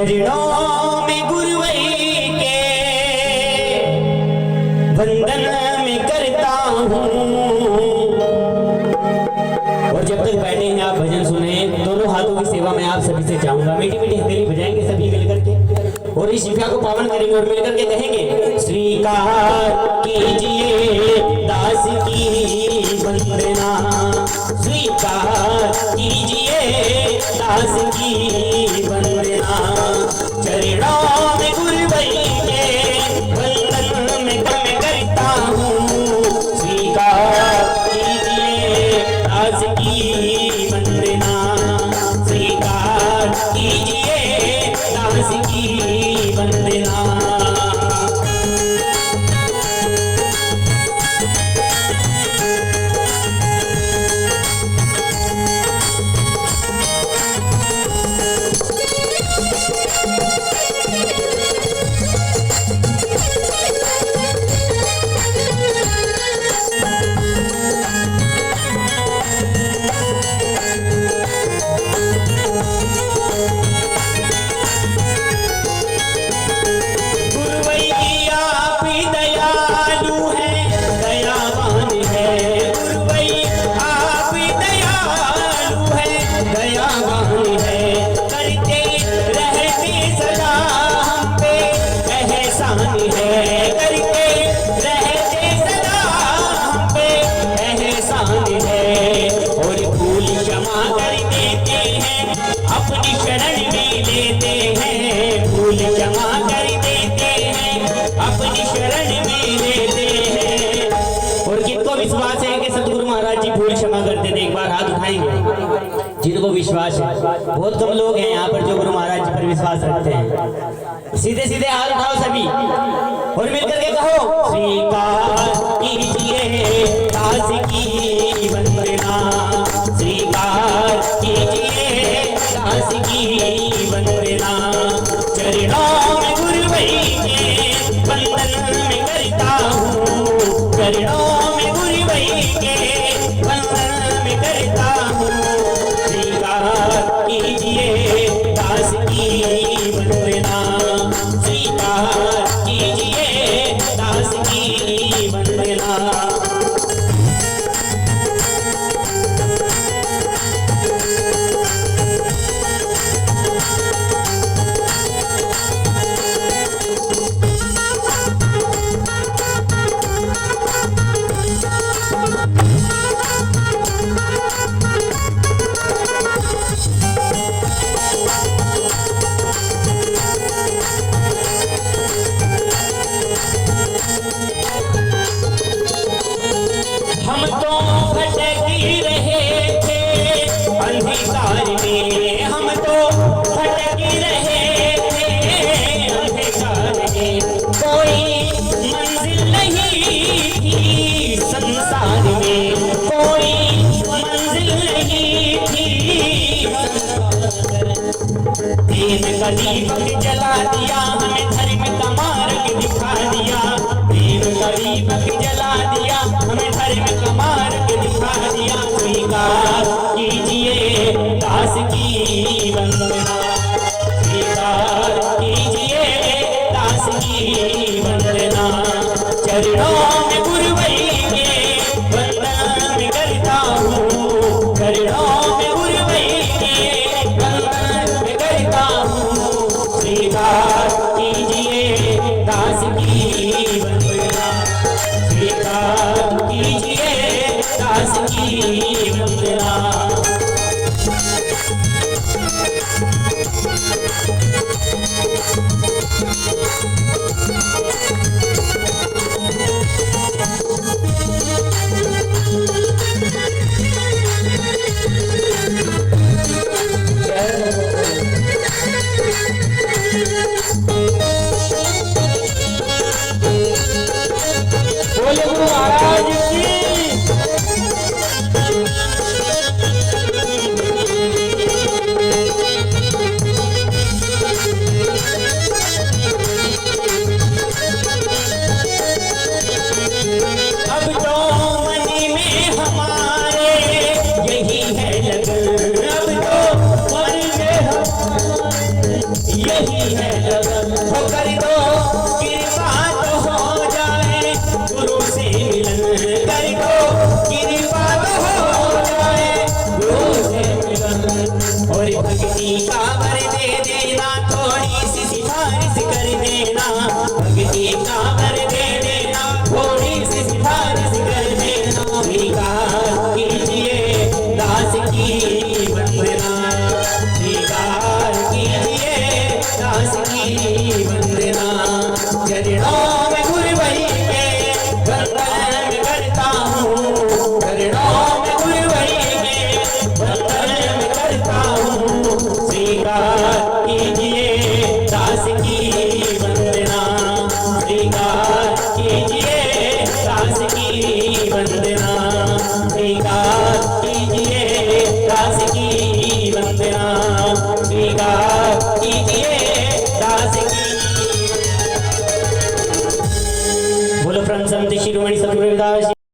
चरणों में गुरुवई के वंदन में करता हूँ। और जब तक बैठे हैं आप भजन सुने, दोनों हाथों की सेवा में आप सभी से चाहूंगा। मीठी मीठी हथेली बजाएंगे सभी मिलकर के और इस शिफा को पावन करेंगे और मिलकर के कहेंगे, स्वीकार कीजिए दास की वंदना, स्वीकार कीजिए दास की वंदना। चरणों में गुरुवई के वंदन में करता हूँ, स्वीकार कीजिए दास की वंदना, स्वीकार कीजिए दास की वंदना। अपनी शरण में लेते हैं, भूल क्षमा कर देते हैं, अपनी शरण में लेते हैं। और किनको विश्वास है कि सतगुरु महाराज जी भूल क्षमा कर देते, एक बार हाथ उठाएंगे जिनको विश्वास है। बहुत कम लोग हैं यहाँ पर जो गुरु महाराज जी पर विश्वास रखते हैं। सीधे सीधे हाथ उठाओ सभी और मिलकर के कहो, स्वीकार कीजिए दास की वंदना, स्वीकार कीजिए दास की वंदना। चरणों में गुरुवई के वंदन में करता हूँ, चरणों में गुरुवई के वंदन में करता हूँ, स्वीकार कीजिए दास की वंदना, स्वीकार कीजिए दास की वंदना। हम तो भटकी रहे थे अंधकार में, हम तो भटकी रहे थे अंधकार में, कोई मंजिल नहीं थी संसार में, कोई मंजिल नहीं थी। दीन का दीपक जला दिया, हमें धर्म का मार्ग दिखा दिया, दीन का दीपक जला दिया, हमें धर्म का मार्ग दिखा दिया। स्वीकार कीजिए दास की वंदना, स्वीकार कीजिए दास की वंदना। चरणों में गुरुवई के वंदन में करता हूँ, चरणों में गुरुवई के वंदन में करता हूँ, स्वीकार कीजिए दास की वंदना, स्वीकार कीजिए दास की वंदना। यही है लगन। हो कर दो कृपा तो हो जाए गुरु से मिलन, कर दो कृपा तो हो जाए गुरु से मिलन। और भक्ति का वर दे देना